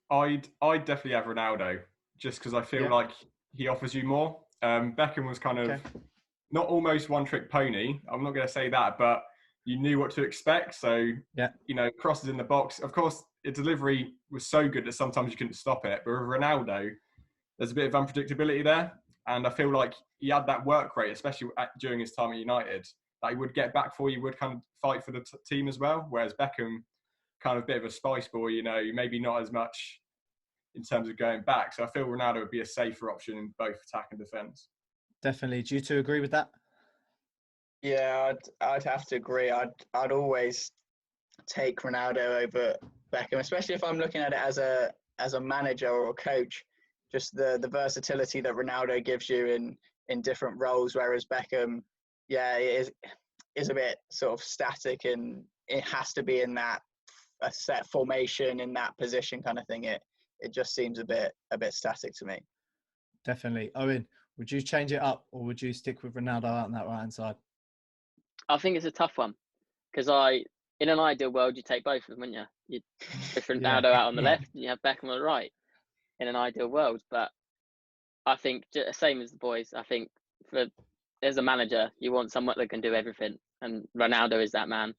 I'd definitely have Ronaldo, just because I feel like he offers you more. Beckham was kind of not almost one-trick pony. I'm not going to say that, but you knew what to expect. So, crosses in the box. Of course, his delivery was so good that sometimes you couldn't stop it. But with Ronaldo, there's a bit of unpredictability there. And I feel like he had that work rate, especially during his time at United, that he would get back for you, would kind of fight for the team as well. Whereas Beckham, kind of a bit of a spice boy, maybe not as much in terms of going back. So I feel Ronaldo would be a safer option in both attack and defence. Definitely. Do you two agree with that? Yeah, I'd have to agree. I'd always take Ronaldo over Beckham, especially if I'm looking at it as a manager or a coach. Just the versatility that Ronaldo gives you in different roles, whereas Beckham, is a bit sort of static, and it has to be in a set formation in that position kind of thing. It just seems a bit static to me. Definitely. Owen, would you change it up, or would you stick with Ronaldo out on that right hand side? I think it's a tough one, because in an ideal world, you take both of them, wouldn't you? You'd put Ronaldo out on the left, and you have Beckham on the right. In an ideal world, but I think same as the boys. I think as a manager, you want someone that can do everything, and Ronaldo is that man.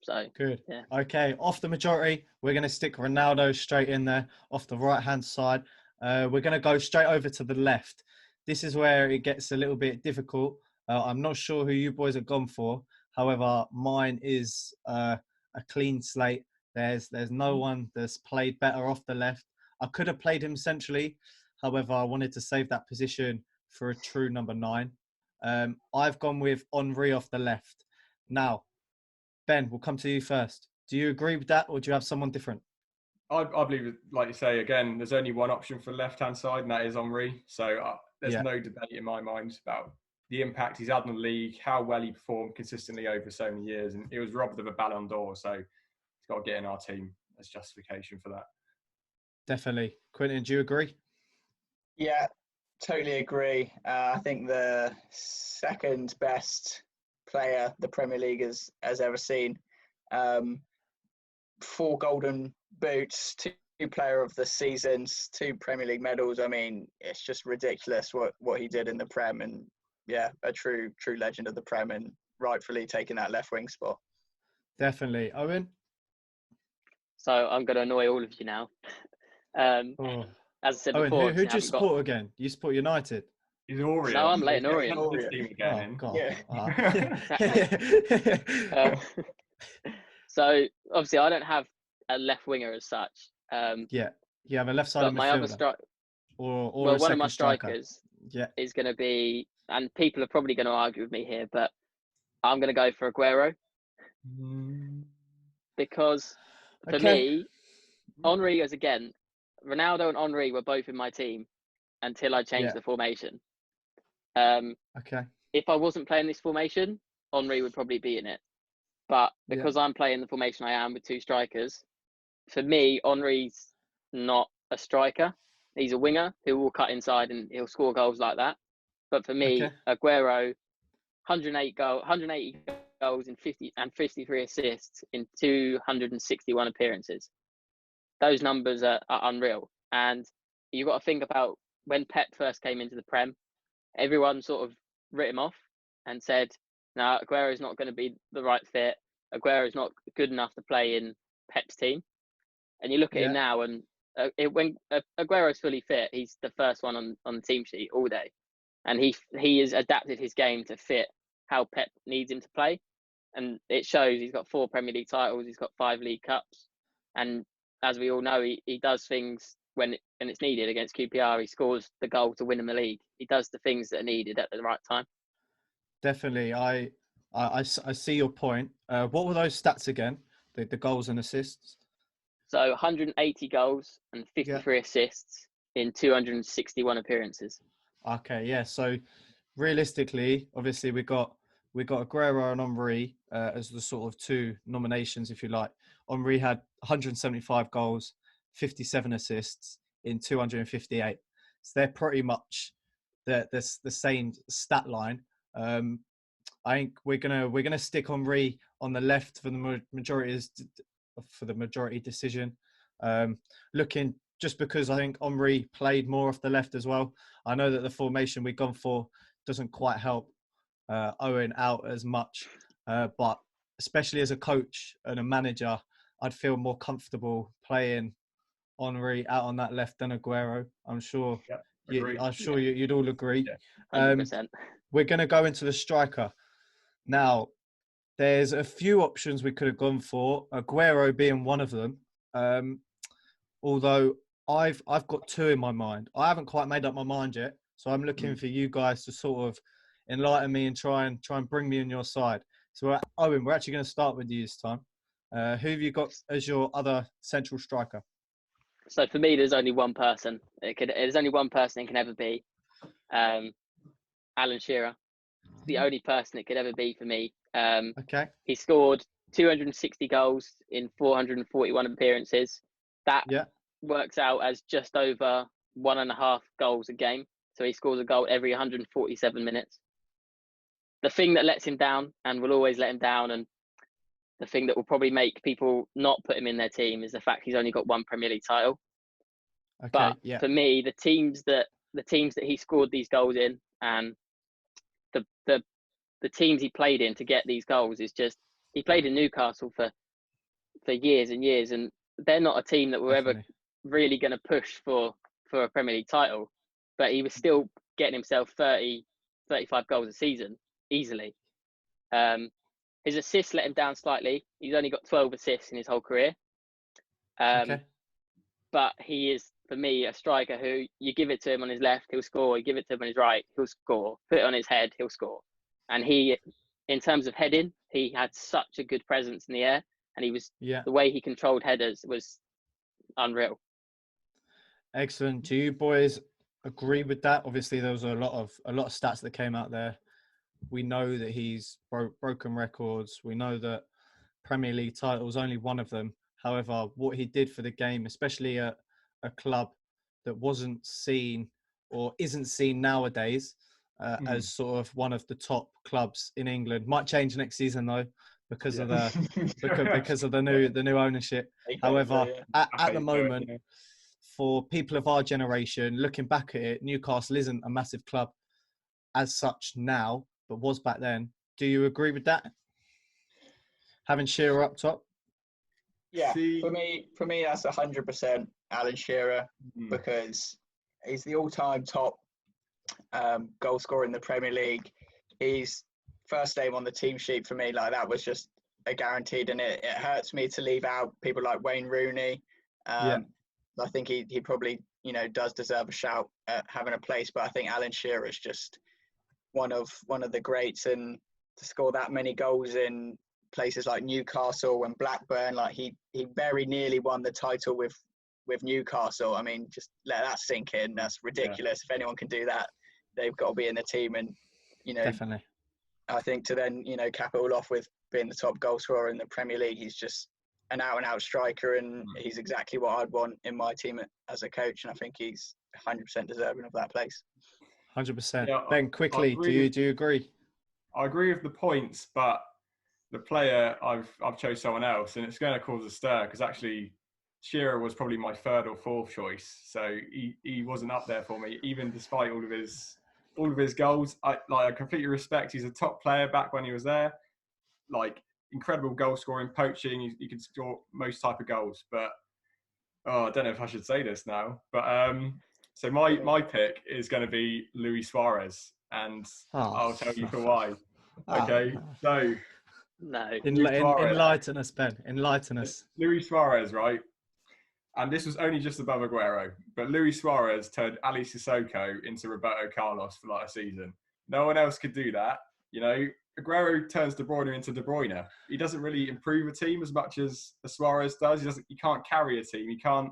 So good. Yeah. Okay, off the majority, we're going to stick Ronaldo straight in there. Off the right hand side, we're going to go straight over to the left. This is where it gets a little bit difficult. I'm not sure who you boys have gone for. However, mine is a clean slate. There's no one that's played better off the left. I could have played him centrally. However, I wanted to save that position for a true number 9. I've gone with Henry off the left. Now, Ben, we'll come to you first. Do you agree with that, or do you have someone different? I believe, like you say, again, there's only one option for the left-hand side, and that is Henry. So there's no debate in my mind about the impact he's had on the league, how well he performed consistently over so many years, and he was robbed of a Ballon d'Or, so he's got to get in our team as justification for that. Definitely. Quentin, do you agree? Yeah, totally agree. I think the second best player the Premier League has ever seen. 4 golden boots, 2 player of the seasons, 2 Premier League medals. I mean, it's just ridiculous what he did in the Prem, and a true legend of the Prem, and rightfully taking that left wing spot. Definitely. Owen? So I'm going to annoy all of you now. As I said before, Owen, who do you support again? You support United? He's Orient. No, I'm Leighton Orient. So obviously, I don't have a left winger as such. You have a left-sided midfielder. My other one of my strikers is going to be and people are probably going to argue with me here, but I'm going to go for Aguero because for me, Henry is again, Ronaldo and Henry were both in my team until I changed the formation. If I wasn't playing this formation, Henry would probably be in it. But because I'm playing the formation I am with 2 strikers, for me, Henry's not a striker. He's a winger who will cut inside and he'll score goals like that. But for me, Aguero, 180 goals and 53 assists in 261 appearances. Those numbers are unreal. And you've got to think about when Pep first came into the Prem, everyone sort of writ him off and said, no, Aguero's not going to be the right fit. Aguero's not good enough to play in Pep's team. And you look at him now, and when Aguero's fully fit, he's the first one on the team sheet all day. And he has adapted his game to fit how Pep needs him to play. And it shows. He's got 4 Premier League titles. He's got 5 League Cups. And as we all know, he does things when it's needed. Against QPR, he scores the goal to win him the league. He does the things that are needed at the right time. Definitely. I see your point. What were those stats again? The goals and assists? So 180 goals and 53 assists in 261 appearances. Okay, yeah. So realistically, obviously we got Aguero and Henry as the sort of 2 nominations, if you like. Henry had 175 goals, 57 assists in 258. So they're pretty much the same stat line. I think we're gonna stick Henry on the left for the majority decision. Looking just because I think Henry played more off the left as well. I know that the formation we've gone for doesn't quite help Owen out as much, but especially as a coach and a manager, I'd feel more comfortable playing Henry out on that left than Aguero. I'm sure. You'd all agree. 100%. We're going to go into the striker now. There's a few options we could have gone for, Aguero being one of them. Although I've got 2 in my mind. I haven't quite made up my mind yet, so I'm looking for you guys to sort of enlighten me and try and bring me on your side. So Owen, we're actually going to start with you this time. Who have you got as your other central striker? So for me, there's only one person. There's only one person it can ever be. Alan Shearer. The only person it could ever be for me. He scored 260 goals in 441 appearances. That works out as just over 1.5 goals a game. So he scores a goal every 147 minutes. The thing that lets him down and will always let him down, and the thing that will probably make people not put him in their team, is the fact he's only got 1 Premier League title. For me, the teams that he scored these goals in, and the teams he played in to get these goals, is just, he played in Newcastle for years and years, and they're not a team that were ever really going to push for a Premier League title, but he was still getting himself 30, 35 goals a season easily. His assists let him down slightly. He's only got 12 assists in his whole career. But he is, for me, a striker who, you give it to him on his left, he'll score. You give it to him on his right, he'll score. Put it on his head, he'll score. And he, in terms of heading, he had such a good presence in the air, and he was the way he controlled headers was unreal. Excellent. Do you boys agree with that? Obviously, there was a lot of stats that came out there. We know that he's broken records. We know that Premier League title is only one of them. However, what he did for the game, especially at a club that wasn't seen or isn't seen nowadays as sort of one of the top clubs in England, might change next season though because of the new ownership. However, at the moment, for people of our generation, looking back at it, Newcastle isn't a massive club as such now, but was back then. Do you agree with that? Having Shearer up top? Yeah, for me, that's 100% Alan Shearer, because he's the all-time top goal scorer in the Premier League. He's first name on the team sheet for me. Like, that was just a guaranteed, and it hurts me to leave out people like Wayne Rooney. I think he probably does deserve a shout at having a place, but I think Alan Shearer is just one of the greats, and to score that many goals in places like Newcastle and Blackburn, like he very nearly won the title with Newcastle. I mean, just let that sink in. That's ridiculous. If anyone can do that, they've got to be in the team. And Definitely. I think to then cap it all off with being the top goal scorer in the Premier League, he's just an out and out striker, and he's exactly what I'd want in my team as a coach. And I think he's 100% deserving of that place. 100%. Yeah, Ben, quickly, do you agree? I agree with the points, but the player I've chose someone else, and it's going to cause a stir because actually Shearer was probably my third or fourth choice, so he wasn't up there for me, even despite all of his goals. I completely respect. He's a top player back when he was there, like incredible goal scoring, poaching. He can score most type of goals, but I don't know if I should say this now, but so my pick is going to be Luis Suarez, and I'll tell you for why. Okay, so no, enlighten us, Ben. Enlighten us. Luis Suarez, right? And this was only just above Aguero, but Luis Suarez turned Ali Sissoko into Roberto Carlos for like a season. No one else could do that. Aguero turns De Bruyne into De Bruyne. He doesn't really improve a team as much as Suarez does. He can't carry a team. He can't.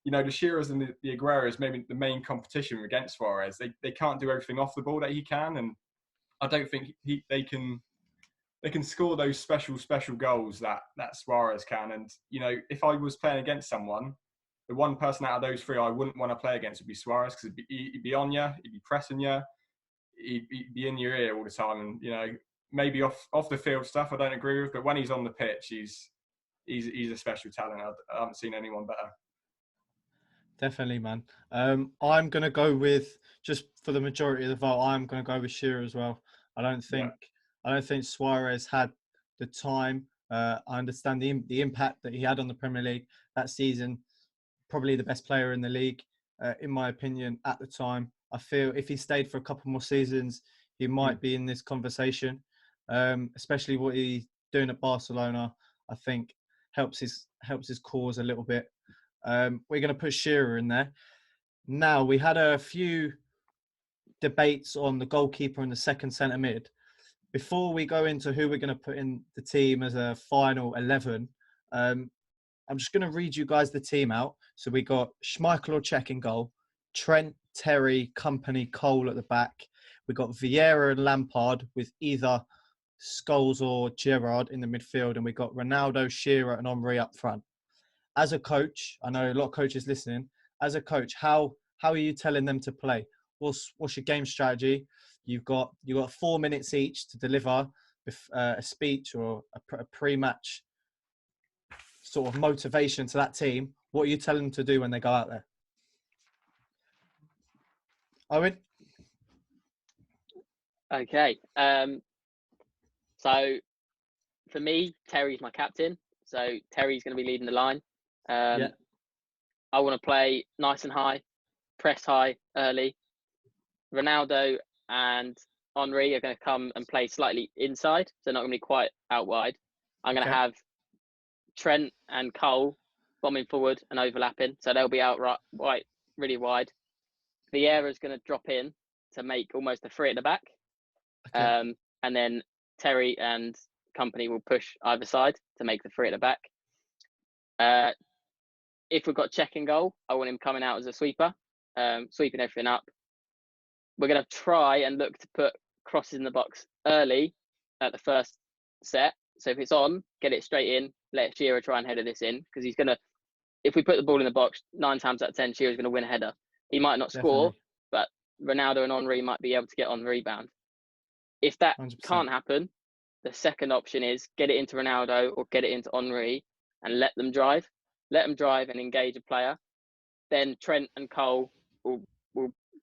The Shearers and the Agueros, maybe the main competition against Suarez. They can't do everything off the ball that he can, and I don't think they can score those special goals that Suarez can. And if I was playing against someone, the one person out of those three I wouldn't want to play against would be Suarez, because he'd be on you, he'd be pressing you, he'd be in your ear all the time. And maybe off the field stuff I don't agree with, but when he's on the pitch, he's a special talent. I haven't seen anyone better. Definitely, man. I'm going to go with, just for the majority of the vote, I'm going to go with Shearer as well. I don't think Suarez had the time. I understand the impact that he had on the Premier League that season. Probably the best player in the league, in my opinion, at the time. I feel if he stayed for a couple more seasons, he might be in this conversation. Especially what he's doing at Barcelona, I think helps his cause a little bit. We're going to put Shearer in there. Now, we had a few debates on the goalkeeper and the second centre mid. Before we go into who we're going to put in the team as a final 11, I'm just going to read you guys the team out. So we got Schmeichel or Cech in goal, Trent, Terry, Company, Cole at the back. We got Vieira and Lampard with either Scholes or Gerrard in the midfield, and we got Ronaldo, Shearer and Henry up front. As a coach, I know a lot of coaches listening. As a coach, how are you telling them to play? What's your game strategy? You've got 4 minutes each to deliver a speech or a pre-match sort of motivation to that team. What are you telling them to do when they go out there? Owen? Okay. So for me, Terry's my captain. So Terry's going to be leading the line. I want to play nice and high, press high early. Ronaldo and Henry are going to come and play slightly inside, so they're not going to be quite out wide. I'm going to have Trent and Cole bombing forward and overlapping, so they'll be out right, really wide. Vieira is going to drop in to make almost a three at the back, and then Terry and Company will push either side to make the three at the back. If we've got Cech in goal, I want him coming out as a sweeper, sweeping everything up. We're going to try and look to put crosses in the box early at the first set. So if it's on, get it straight in, let Shearer try and header this in, because he's going to, if we put the ball in the box, 9 times out of 10, Shearer's going to win a header. He might not score, but Ronaldo and Henry might be able to get on the rebound. If that 100%. Can't happen, the second option is get it into Ronaldo or get it into Henry and let them drive. Let them drive and engage a player. Then Trent and Cole will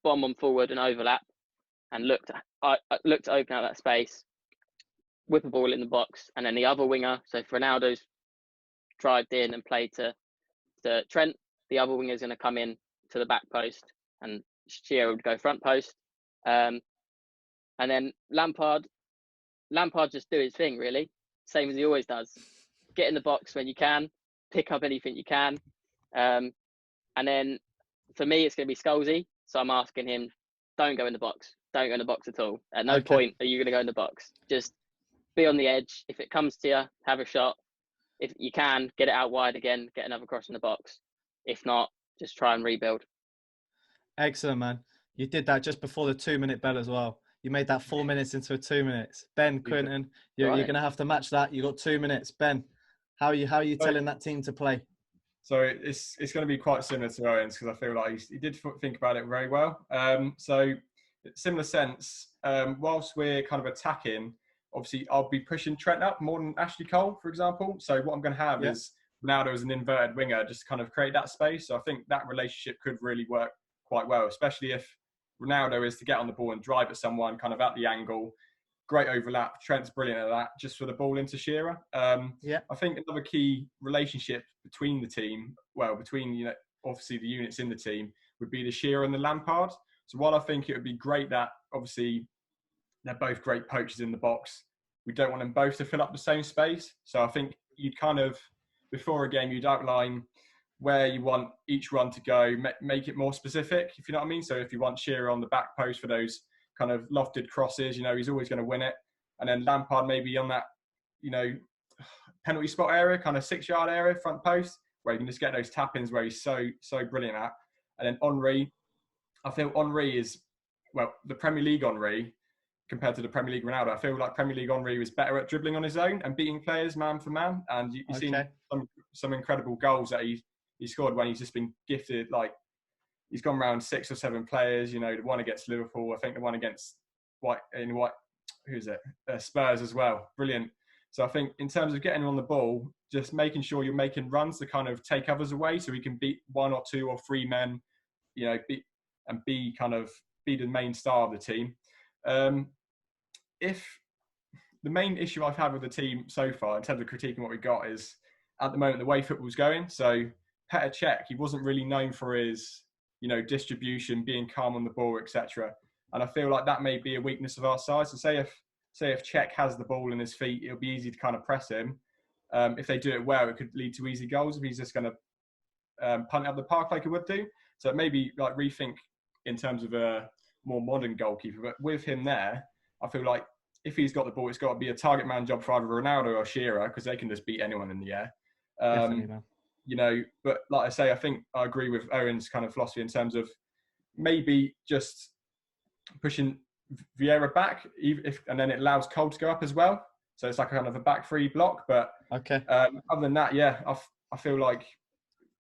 bomb them forward and overlap and look to open out that space, whip a ball in the box, and then the other winger, so if Ronaldo's drived in and played to Trent, the other winger is going to come in to the back post and Shearer would go front post. And then Lampard just do his thing, really. Same as he always does. Get in the box when you can, pick up anything you can. And then for me, it's going to be Scholesy. So I'm asking him, don't go in the box. don't go in the box at all. At no point are you going to go in the box. Just be on the edge. If it comes to you, have a shot. If you can, get it out wide again, get another cross in the box. If not, just try and rebuild. Excellent, man. You did that just before the 2-minute bell as well. You made that 4 minutes into a 2 minutes. Ben, Quinton, you're going to have to match that. You got 2 minutes. Ben, how are you telling that team to play? So it's going to be quite similar to Owen's, because I feel like he did think about it very well. So similar sense, whilst we're kind of attacking, obviously I'll be pushing Trent up more than Ashley Cole, for example. So what I'm going to have is Ronaldo as an inverted winger, just kind of create that space. So I think that relationship could really work quite well, especially if Ronaldo is to get on the ball and drive at someone kind of at the angle. Great overlap. Trent's brilliant at that, just for the ball into Shearer. I think another key relationship between the team, between obviously the units in the team, would be the Shearer and the Lampard. So while I think it would be great that obviously they're both great poachers in the box, we don't want them both to fill up the same space. So I think you'd kind of, before a game, you'd outline where you want each run to go, make it more specific, if you know what I mean. So if you want Shearer on the back post for those kind of lofted crosses, he's always going to win it. And then Lampard maybe on that, penalty spot area, kind of 6-yard area, front post, where you can just get those tap-ins where he's so brilliant at. And then Henry, I feel Henry is, the Premier League Henry compared to the Premier League Ronaldo. I feel like Premier League Henry was better at dribbling on his own and beating players man for man. And you've seen some incredible goals that he scored when he's just been gifted, like he's gone around 6 or 7 players, the one against Liverpool, I think the one against Spurs as well. Brilliant. So I think in terms of getting on the ball, just making sure you're making runs to kind of take others away so we can beat 1 or 2 or 3 men, be the main star of the team. If the main issue I've had with the team so far in terms of critiquing what we got is at the moment the way football's going. So Petr Cech, he wasn't really known for his, distribution, being calm on the ball, etc. And I feel like that may be a weakness of our side. So say if Cech has the ball in his feet, it'll be easy to kind of press him. If they do it well, it could lead to easy goals if he's just going to punt up the park like he would do. So maybe like rethink in terms of a more modern goalkeeper. But with him there, I feel like if he's got the ball, it's got to be a target man job for either Ronaldo or Shearer, because they can just beat anyone in the air. Definitely, man. But like I say, I think I agree with Owen's kind of philosophy in terms of maybe just pushing Vieira back, and then it allows Cole to go up as well. So it's like a kind of a back 3 block. But other than that, I feel like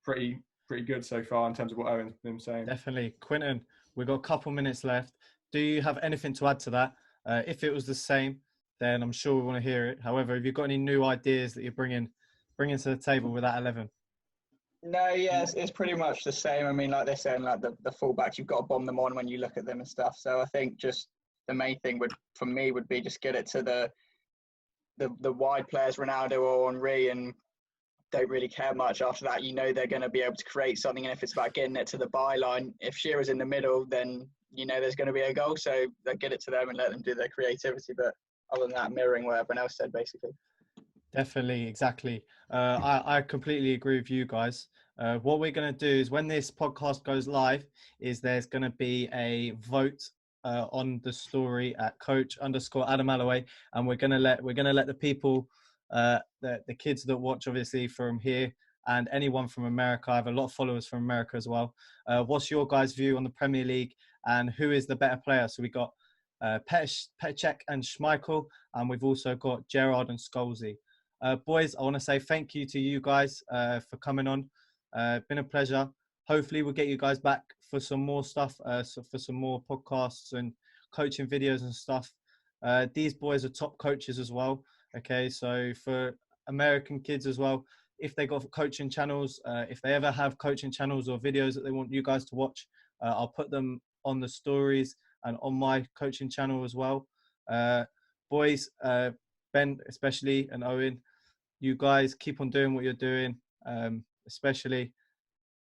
pretty good so far in terms of what Owen's been saying. Definitely. Quinton, we've got a couple minutes left. Do you have anything to add to that? If it was the same, then I'm sure we want to hear it. However, have you got any new ideas that you're bringing to the table with that 11? No, it's pretty much the same. I mean, like they're saying, like the fullbacks, you've got to bomb them on when you look at them and stuff. So I think just the main thing would be just get it to the wide players, Ronaldo or Henry, and don't really care much after that. They're going to be able to create something, and if it's about getting it to the byline, if Shearer's in the middle, then there's going to be a goal. So they get it to them and let them do their creativity. But other than that, mirroring what everyone else said, basically. Definitely, exactly. I completely agree with you guys. What we're going to do is when this podcast goes live, there's going to be a vote on the story at coach_Adam Alloway, and we're going to let the people, the kids that watch obviously from here and anyone from America. I have a lot of followers from America as well. What's your guys' view on the Premier League and who is the better player? So we got Petr Cech and Schmeichel, and we've also got Gerrard and Scholesy. Boys, I want to say thank you to you guys for coming on. Been a pleasure. Hopefully we'll get you guys back for some more stuff, for some more podcasts and coaching videos and stuff. These boys are top coaches as well. Okay, so for American kids as well, if they got coaching channels, if they ever have coaching channels or videos that they want you guys to watch, I'll put them on the stories and on my coaching channel as well. Boys, Ben especially, and Owen, you guys keep on doing what you're doing, especially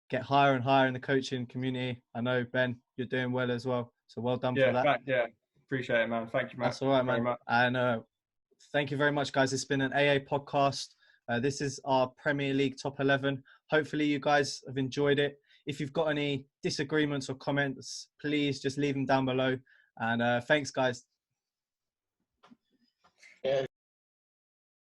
get higher and higher in the coaching community. I know, Ben, you're doing well as well. So well done for that. Yeah, appreciate it, man. Thank you, Matt. That's all right, man. And thank you very much, guys. It's been an AA podcast. This is our Premier League Top 11. Hopefully you guys have enjoyed it. If you've got any disagreements or comments, please just leave them down below And thanks, guys.